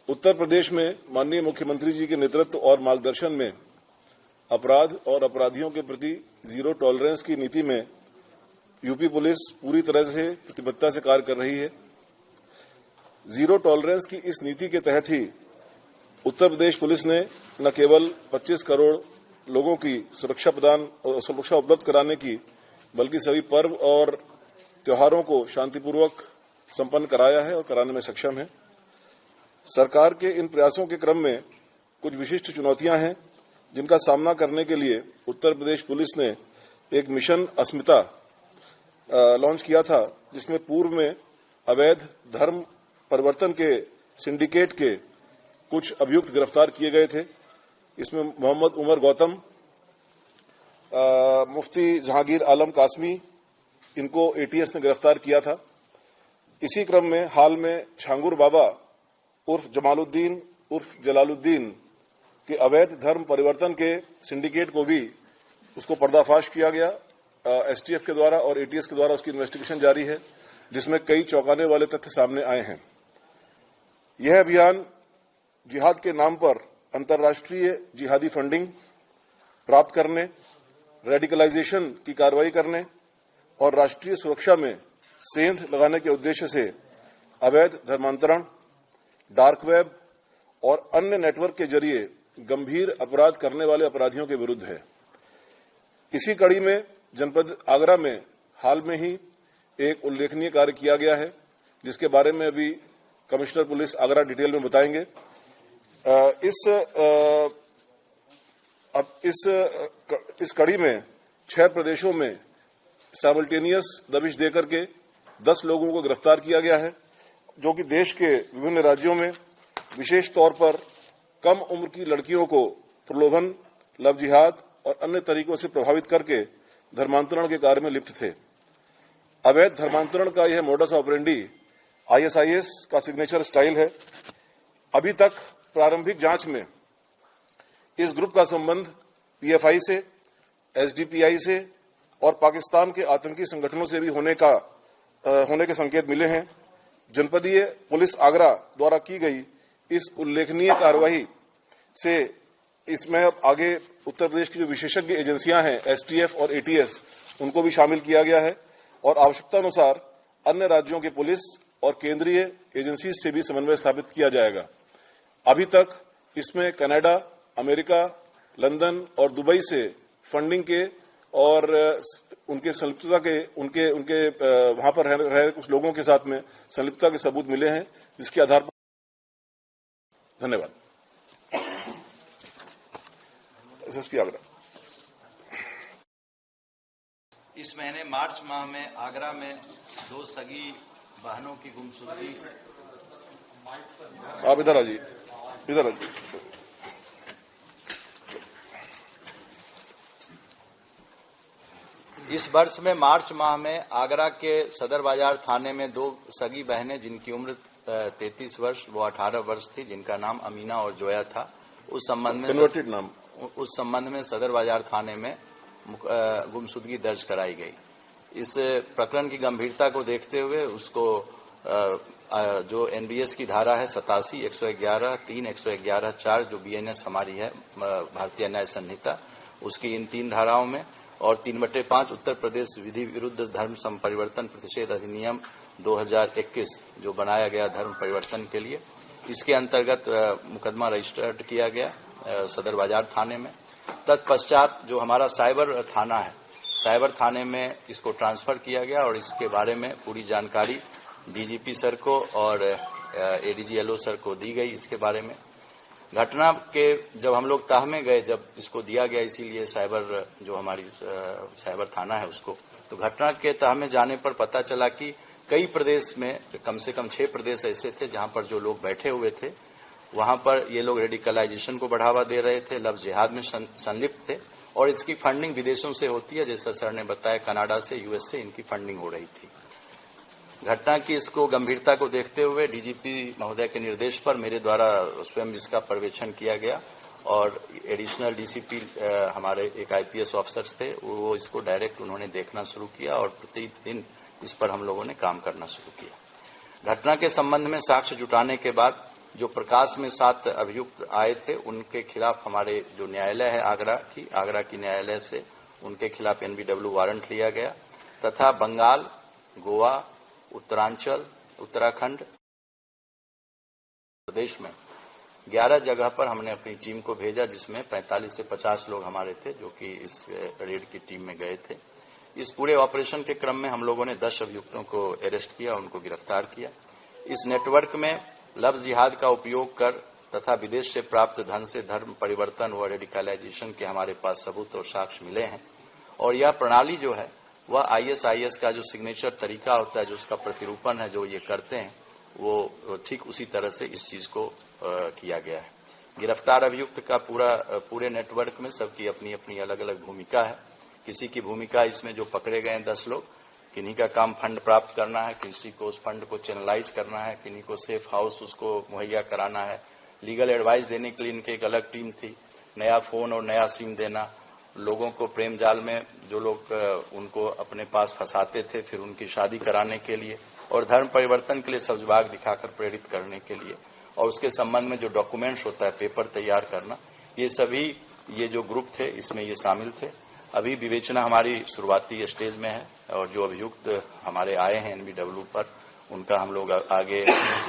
उत्तर प्रदेश में माननीय मुख्यमंत्री जी के नेतृत्व और मार्गदर्शन में अपराध और अपराधियों के प्रति जीरो टॉलरेंस की नीति में यूपी पुलिस पूरी तरह से प्रतिबद्धता से कार्य कर रही है। जीरो टॉलरेंस की इस नीति के तहत ही उत्तर प्रदेश पुलिस ने न केवल 25 करोड़ लोगों की सुरक्षा उपलब्ध कराने की, बल्कि सभी पर्व और त्योहारों को शांतिपूर्वक संपन्न कराया है और कराने में सक्षम है। सरकार के इन प्रयासों के क्रम में कुछ विशिष्ट चुनौतियां हैं, जिनका सामना करने के लिए उत्तर प्रदेश पुलिस ने एक मिशन अस्मिता लॉन्च किया था, जिसमें पूर्व में अवैध धर्म परिवर्तन के सिंडिकेट के कुछ अभियुक्त गिरफ्तार किए गए थे। इसमें मोहम्मद उमर गौतम, मुफ्ती जहांगीर आलम कासमी, इनको एटीएस ने गिरफ्तार किया था। इसी क्रम में हाल में छांगुर बाबा उर्फ जमालुद्दीन उर्फ जलालुद्दीन के अवैध धर्म परिवर्तन के सिंडिकेट को भी उसको पर्दाफाश किया गया। एसटीएफ के द्वारा और एटीएस के द्वारा उसकी इन्वेस्टिगेशन जारी है, जिसमें कई चौंकाने वाले तथ्य सामने आए हैं। यह अभियान जिहाद के नाम पर अंतर्राष्ट्रीय जिहादी फंडिंग प्राप्त करने, रेडिकलाइजेशन की कार्रवाई करने और राष्ट्रीय सुरक्षा में सेंध लगाने के उद्देश्य से अवैध धर्मांतरण, डार्क वेब और अन्य नेटवर्क के जरिए गंभीर अपराध करने वाले अपराधियों के विरुद्ध है। इसी कड़ी में जनपद आगरा में हाल में ही एक उल्लेखनीय कार्य किया गया है, जिसके बारे में अभी कमिश्नर पुलिस आगरा डिटेल में बताएंगे। इस कड़ी में 6 प्रदेशों में साइमल्टेनियस दबिश देकर के 10 लोगों को गिरफ्तार किया गया है, जो कि देश के विभिन्न राज्यों में विशेष तौर पर कम उम्र की लड़कियों को प्रलोभन, लव जिहाद और अन्य तरीकों से प्रभावित करके धर्मांतरण के कार्य में लिप्त थे। अवैध धर्मांतरण का यह मोडस ऑपरेंडी आईएसआईएस का सिग्नेचर स्टाइल है। अभी तक प्रारंभिक जांच में इस ग्रुप का संबंध पीएफआई से, एसडीपीआई से और पाकिस्तान के आतंकी संगठनों से भी होने के संकेत मिले हैं। जनपदीय पुलिस आगरा द्वारा की गई इस उल्लेखनीय कार्रवाई से इसमें अब आगे उत्तर प्रदेश की जो विशेषज्ञ एजेंसियां हैं, एसटीएफ और एटीएस, उनको भी शामिल किया गया है और आवश्यकता अनुसार अन्य राज्यों के पुलिस और केंद्रीय एजेंसी से भी समन्वय स्थापित किया जाएगा। अभी तक इसमें कनाडा, अमेरिका, लंदन और दुबई से फंडिंग के और उनके संलिप्तता के उनके वहां पर रह रहे कुछ लोगों के साथ में संलिप्तता के सबूत मिले हैं, जिसके आधार पर धन्यवाद। एसएसपी आगरा। इस महीने मार्च माह में आगरा में 2 सगी बहनों की गुमशुदगी। आप इधर आइए, इधर आइए। इस वर्ष में मार्च माह में आगरा के सदर बाजार थाने में 2 सगी बहनें, जिनकी उम्र 33 वर्ष व 18 वर्ष थी, जिनका नाम अमीना और जोया था, उस संबंध में सदर बाजार थाने में गुमशुदगी दर्ज कराई गई। इस प्रकरण की गंभीरता को देखते हुए उसको जो एनडीएस की धारा है 87, 111, 3, 111, 4 जो बीएनएस हमारी है भारतीय न्याय संहिता, उसकी इन 3 धाराओं में और 3/5 उत्तर प्रदेश विधि विरुद्ध धर्म संपरिवर्तन प्रतिषेध अधिनियम 2021 जो बनाया गया धर्म परिवर्तन के लिए, इसके अंतर्गत मुकदमा रजिस्टर्ड किया गया सदर बाजार थाने में। तत्पश्चात जो हमारा साइबर थाना है, साइबर थाने में इसको ट्रांसफर किया गया और इसके बारे में पूरी जानकारी डीजीपी सर को और एडीजीएलओ सर को दी गई। इसके बारे में घटना के जब हम लोग तह में गए, जब इसको दिया गया, इसीलिए साइबर जो हमारी साइबर थाना है उसको, तो घटना के तह में जाने पर पता चला कि कई प्रदेश में कम से कम 6 प्रदेश ऐसे थे जहां पर जो लोग बैठे हुए थे, वहां पर ये लोग रेडिकलाइजेशन को बढ़ावा दे रहे थे, लव जिहाद में संलिप्त थे और इसकी फंडिंग विदेशों से होती है, जैसा सर ने बताया कनाडा से, यूएस से इनकी फंडिंग हो रही थी। घटना की इसको गंभीरता को देखते हुए डीजीपी महोदय के निर्देश पर मेरे द्वारा स्वयं इसका पर्यवेक्षण किया गया और एडिशनल डीसीपी हमारे एक आईपीएस ऑफिसर्स थे, वो इसको डायरेक्ट उन्होंने देखना शुरू किया और प्रतिदिन इस पर हम लोगों ने काम करना शुरू किया। घटना के संबंध में साक्ष्य जुटाने के बाद जो प्रकाश में 7 अभियुक्त आए थे उनके खिलाफ हमारे जो न्यायालय है आगरा की न्यायालय से उनके खिलाफ NBW वारंट लिया गया तथा बंगाल, गोवा, उत्तरांचल, उत्तराखंड प्रदेश में 11 जगह पर हमने अपनी टीम को भेजा, जिसमें 45 से 50 लोग हमारे थे जो कि इस रेड की टीम में गए थे। इस पूरे ऑपरेशन के क्रम में हम लोगों ने 10 अभियुक्तों को अरेस्ट किया, उनको गिरफ्तार किया। इस नेटवर्क में लफ्ज जिहाद का उपयोग कर तथा विदेश से प्राप्त धन से धर्म परिवर्तन व रेडिकलाइजेशन के हमारे पास सबूत और साक्ष्य मिले हैं और यह प्रणाली जो है वह ISIS का जो सिग्नेचर तरीका होता है, जो उसका प्रतिरूपण है, जो ये करते हैं, वो ठीक उसी तरह से इस चीज को किया गया है। गिरफ्तार अभियुक्त का पूरे नेटवर्क में सबकी अपनी अपनी अलग अलग भूमिका है। किसी की भूमिका इसमें जो पकड़े गए 10 लोग, किन्हीं का काम फंड प्राप्त करना है, किसी को उस फंड को चैनलाइज करना है, किन्हीं को सेफ हाउस उसको मुहैया कराना है, लीगल एडवाइस देने के लिए इनकी एक अलग टीम थी, नया फोन और नया सिम देना, लोगों को प्रेम जाल में जो लोग उनको अपने पास फंसाते थे फिर उनकी शादी कराने के लिए और धर्म परिवर्तन के लिए सब्जबाग दिखाकर प्रेरित करने के लिए और उसके संबंध में जो डॉक्यूमेंट्स होता है, पेपर तैयार करना, ये सभी ये जो ग्रुप थे इसमें ये शामिल थे। अभी विवेचना हमारी शुरुआती स्टेज में है और जो अभियुक्त हमारे आए हैं NBW पर उनका हम लोग आगे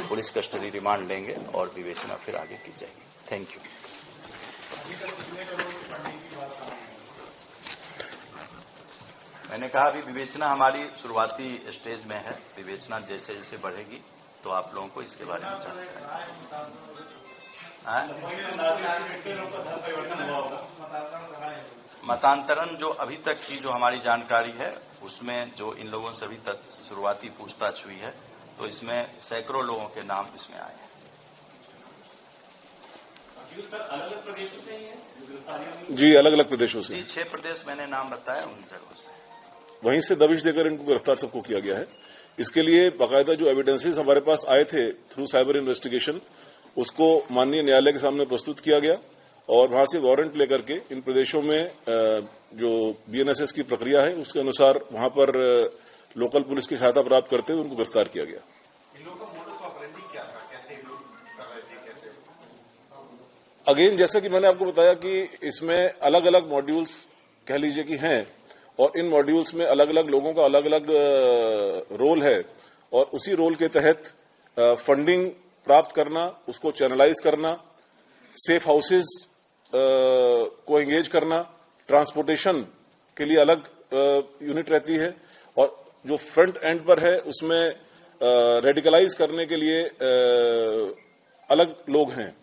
पुलिस कस्टडी रिमांड लेंगे और विवेचना फिर आगे की जाएगी। Thank you. मैंने कहा अभी विवेचना हमारी शुरुआती स्टेज में है, विवेचना जैसे जैसे बढ़ेगी तो आप लोगों को इसके बारे में मतांतरण जो अभी तक की जो हमारी जानकारी है उसमें जो इन लोगों से अभी तक शुरुआती पूछताछ हुई है तो इसमें सैकड़ों लोगों के नाम इसमें आए हैं। अलग-अलग प्रदेशों से ही है? जी, अलग-अलग प्रदेशों से। 6 प्रदेश मैंने नाम बताया, उन जगहों से। वहीं से दबिश देकर इनको गिरफ्तार सबको किया गया है। इसके लिए बाकायदा जो एविडेंसेस हमारे पास आए थे थ्रू साइबर इन्वेस्टिगेशन, उसको माननीय न्यायालय के सामने प्रस्तुत किया गया और वहां से वारंट लेकर के इन प्रदेशों में जो BNSS की प्रक्रिया है उसके अनुसार वहां पर लोकल पुलिस की सहायता प्राप्त करते हुए उनको गिरफ्तार किया गया। अगेन जैसा कि मैंने आपको बताया कि इसमें अलग अलग मॉड्यूल्स कह लीजिए कि हैं और इन मॉड्यूल्स में अलग अलग लोगों का अलग अलग रोल है और उसी रोल के तहत फंडिंग प्राप्त करना, उसको चैनलाइज करना, सेफ हाउसेज को एंगेज करना, ट्रांसपोर्टेशन के लिए अलग यूनिट रहती है और जो फ्रंट एंड पर है उसमें रेडिकलाइज करने के लिए अलग लोग हैं।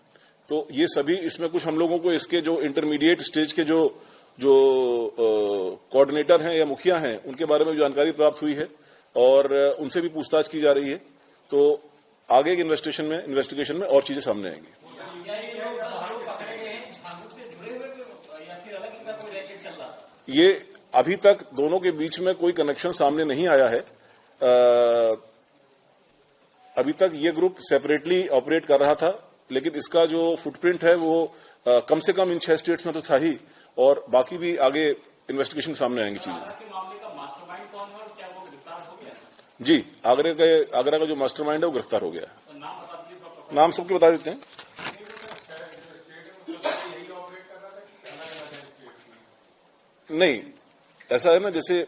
तो ये सभी इसमें कुछ हम लोगों को इसके जो इंटरमीडिएट स्टेज के जो कोऑर्डिनेटर हैं या मुखिया हैं उनके बारे में जानकारी प्राप्त हुई है और उनसे भी पूछताछ की जा रही है। तो आगे के इन्वेस्टिगेशन में और चीजें सामने आएंगी। ये अभी तक दोनों के बीच में कोई कनेक्शन सामने नहीं आया है। अभी तक ये ग्रुप सेपरेटली ऑपरेट कर रहा था, लेकिन इसका जो फुटप्रिंट है वो कम से कम इन 6 स्टेट्स में तो था ही और बाकी भी आगे इन्वेस्टिगेशन सामने आएंगी चीजें। जी, आगरा का जो मास्टरमाइंड है वो गिरफ्तार हो गया है। नाम सबके बता देते हैं। नहीं, ऐसा है ना, जैसे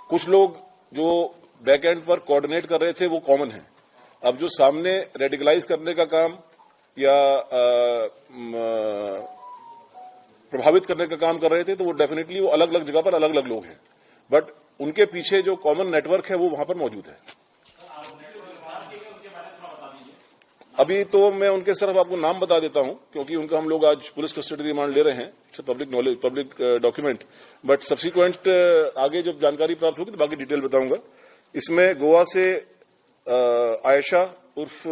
कुछ लोग जो बैक एंड पर कोऑर्डिनेट कर रहे थे वो कॉमन है। अब जो सामने रेडिकलाइज करने का काम या प्रभावित करने का काम कर रहे थे तो वो डेफिनेटली वो अलग अलग जगह पर अलग अलग लोग हैं, बट उनके पीछे जो कॉमन नेटवर्क है वो वहां पर मौजूद है। अभी तो मैं उनके सिर्फ आपको नाम बता देता हूं क्योंकि उनका हम लोग आज पुलिस कस्टडी रिमांड ले रहे हैं। It's public knowledge, public document, but subsequent आगे जब जानकारी प्राप्त होगी तो बाकी डिटेल बताऊंगा। इसमें गोवा से आयशा उर्फ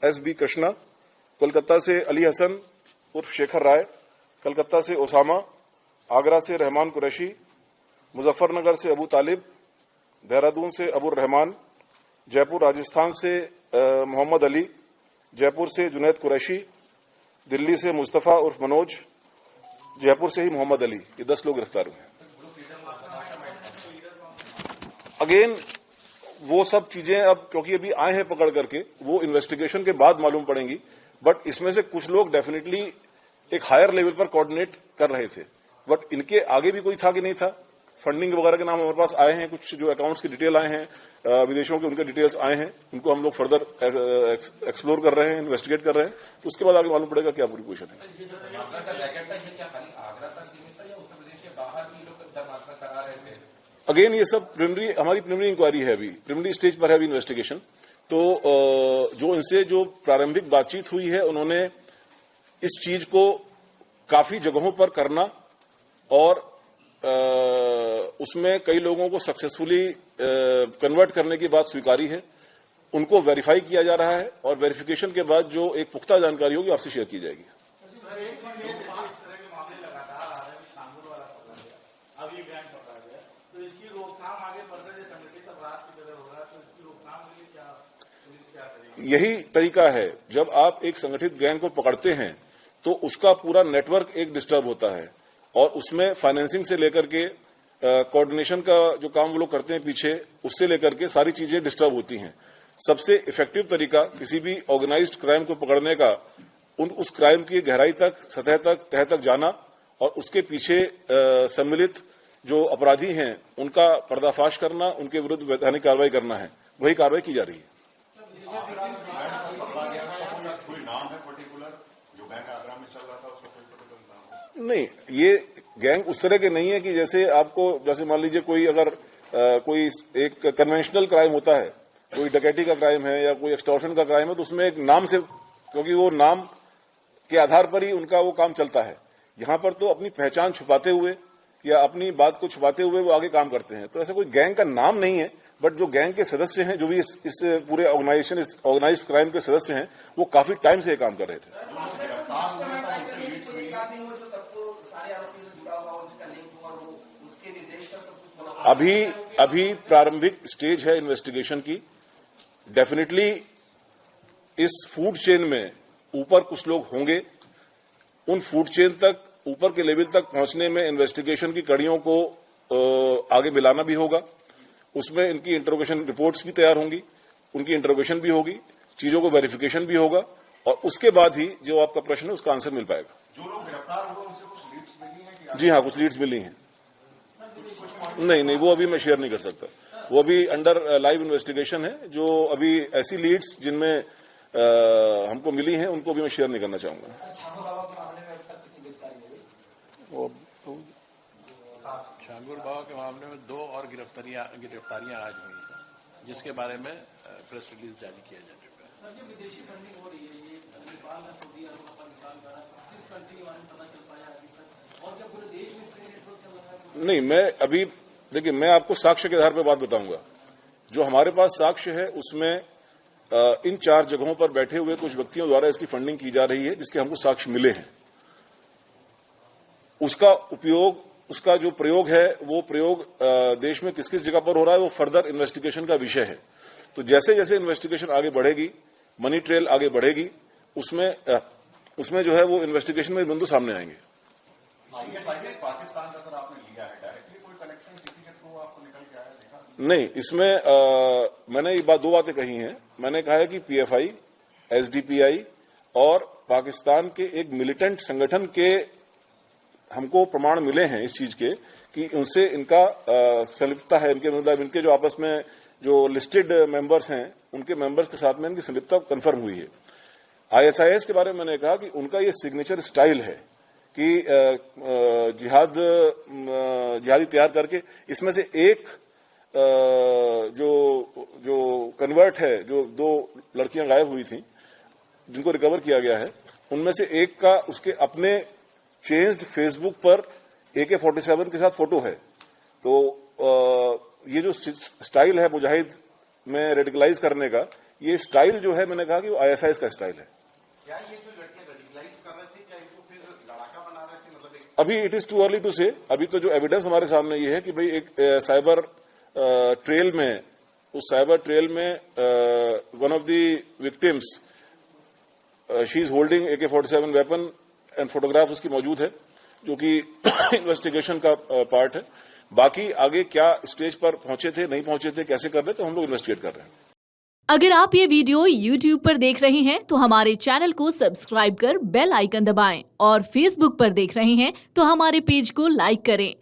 SB कृष्णा, कोलकाता से अली हसन उर्फ शेखर राय, कलकत्ता से ओसामा, आगरा से रहमान कुरैशी, मुजफ्फरनगर से अबू तालिब, देहरादून से अबुर रहमान, जयपुर राजस्थान से मोहम्मद अली, जयपुर से जुनैद कुरैशी, दिल्ली से मुस्तफा उर्फ मनोज, जयपुर से ही मोहम्मद अली, ये 10 लोग गिरफ्तार हुए हैं। अगेन वो सब चीजें अब क्योंकि अभी आए हैं पकड़ करके, वो इन्वेस्टिगेशन के बाद मालूम पड़ेंगी। बट इसमें से कुछ लोग डेफिनेटली एक हायर लेवल पर कोऑर्डिनेट कर रहे थे, बट इनके आगे भी कोई था कि नहीं था। फंडिंग वगैरह के नाम हमारे पास आए हैं, कुछ जो अकाउंट्स की डिटेल आए हैं विदेशों के, उनके डिटेल्स आए हैं, उनको हम लोग फर्दर एक्सप्लोर कर रहे हैं, इन्वेस्टिगेट कर रहे हैं, तो उसके बाद आगे मालूम पड़ेगा क्या पूरी पोजीशन है। अगेन ये सब हमारी प्रिलिमिनरी इंक्वायरी है, अभी प्रिलिमिनरी स्टेज पर है अभी इन्वेस्टिगेशन। तो जो इनसे जो प्रारंभिक बातचीत हुई है, उन्होंने इस चीज को काफी जगहों पर करना और उसमें कई लोगों को सक्सेसफुली कन्वर्ट करने की बात स्वीकारी है। उनको वेरीफाई किया जा रहा है और वेरिफिकेशन के बाद जो एक पुख्ता जानकारी होगी आपसे शेयर की जाएगी। यही तरीका है, जब आप एक संगठित गैंग को पकड़ते हैं तो उसका पूरा नेटवर्क एक डिस्टर्ब होता है और उसमें फाइनेंसिंग से लेकर के कोऑर्डिनेशन का जो काम वो लोग करते हैं पीछे, उससे लेकर के सारी चीजें डिस्टर्ब होती हैं। सबसे इफेक्टिव तरीका किसी भी ऑर्गेनाइज्ड क्राइम को पकड़ने का उस क्राइम की गहराई तक, सतह तक, तह तक जाना और उसके पीछे सम्मिलित जो अपराधी हैं उनका पर्दाफाश करना, उनके विरुद्ध वैधानिक कार्रवाई करना है। वही कार्रवाई की जा रही है। नहीं, ये गैंग उस तरह के नहीं है कि जैसे मान लीजिए कोई अगर कोई एक कन्वेंशनल क्राइम होता है, कोई डकैती का क्राइम है या कोई एक्सटॉर्शन का क्राइम है, तो उसमें एक नाम से, क्योंकि वो नाम के आधार पर ही उनका वो काम चलता है। यहां पर तो अपनी पहचान छुपाते हुए या अपनी बात को छुपाते हुए वो आगे काम करते हैं। तो ऐसा कोई गैंग का नाम नहीं है, बट जो गैंग के सदस्य हैं, जो भी इस पूरे ऑर्गेनाइजेशन, इस ऑर्गेनाइज्ड क्राइम के सदस्य हैं, वो काफी टाइम से ये काम कर रहे थे। अभी प्रारंभिक स्टेज है इन्वेस्टिगेशन की। डेफिनेटली इस फूड चेन में ऊपर कुछ लोग होंगे। उन फूड चेन तक, ऊपर के लेवल तक पहुंचने में इन्वेस्टिगेशन की कड़ियों को आगे मिलाना भी होगा। उसमें इनकी इंटरोगेशन रिपोर्ट्स भी तैयार होंगी, उनकी इंटरोगेशन भी होगी, चीजों को वेरिफिकेशन भी होगा और उसके बाद ही जो आपका प्रश्न है उसका आंसर मिल पाएगा। जो लोग गिरफ्तार हुए उनसे कुछ लीड्स मिली हैं? जी हाँ, कुछ लीड्स मिली हैं। नहीं, वो अभी मैं शेयर नहीं कर सकता। वो अभी अंडर लाइव इन्वेस्टिगेशन है। जो अभी ऐसी लीड्स जिनमें हमको मिली हैं उनको भी मैं शेयर नहीं करना चाहूंगा। छांगुर बाबा के मामले में 2 और गिरफ्तारियां आज हुई हैं, जिसके बारे में प्रेस रिलीज जारी किया जा चुका है। विदेशी फंडिंग हो रही है, ये नेपाल, सऊदी अरब, पाकिस्तान का किस कंट्री के बारे में पता चल पाया अभी तक, और क्या पूरे देश में इसका नेटवर्क चल रहा है? नहीं, मैं अभी देखिए, मैं आपको साक्ष्य के आधार पर बात बताऊंगा। जो हमारे पास साक्ष्य है उसमें इन 4 जगहों पर बैठे हुए कुछ व्यक्तियों द्वारा इसकी फंडिंग की जा रही है, जिसके हमको साक्ष्य मिले हैं। उसका जो प्रयोग है, वो प्रयोग देश में किस किस जगह पर हो रहा है, वो फर्दर इन्वेस्टिगेशन का विषय है। तो जैसे जैसे इन्वेस्टिगेशन आगे बढ़ेगी, मनी ट्रेल आगे बढ़ेगी, उसमें जो है वो इन्वेस्टिगेशन में बिंदु सामने आएंगे। पाकिस्तान का सर आपने लिया है, डायरेक्टली कोई कनेक्शन किसी के थ्रू आपको निकल के आया देखा? नहीं, इसमें मैंने ये 2 बातें कही हैं। मैंने कहा है कि पीएफआई, एसडीपीआई और पाकिस्तान के एक मिलिटेंट संगठन के हमको प्रमाण मिले हैं इस चीज के कि उनसे इनका संलिप्तता है। इनके जो आपस में जो लिस्टेड मेंबर्स हैं, उनके मेंबर्स के साथ में इनकी संलिप्तता कंफर्म हुई है। आईएसआईएस के बारे में मैंने कहा कि उनका ये सिग्नेचर स्टाइल है कि जिहादी तैयार करके, इसमें से एक जो कन्वर्ट है, जो 2 लड़कियां गायब हुई थी जिनको रिकवर किया गया है, उनमें से एक का उसके अपने चेंज्ड फेसबुक पर AK-47 के साथ फोटो है। तो ये जो स्टाइल है मुजाहिद में रेडिकलाइज करने का, ये स्टाइल जो है, मैंने कहा कि वो आईएसआईएस का स्टाइल है। क्या ये जो लड़के रेडिकलाइज कर रहे थे, क्या इनको फिर लड़ाका बना रहे थे? मतलब अभी it is too early to say. अभी तो जो एविडेंस हमारे सामने ये है कि भाई एक साइबर ट्रेल में, उस साइबर ट्रेल में one of the victims, she is holding AK-47 weapon and photograph उसकी मौजूद है, जो कि इन्वेस्टिगेशन का पार्ट है। बाकी आगे क्या स्टेज पर पहुंचे थे, नहीं पहुंचे थे, कैसे कर रहे थे, हम लोग इन्वेस्टिगेट कर रहे हैं। अगर आप ये वीडियो YouTube पर देख रहे हैं तो हमारे चैनल को सब्सक्राइब कर बेल आइकन दबाएं और Facebook पर देख रहे हैं तो हमारे पेज को लाइक करें।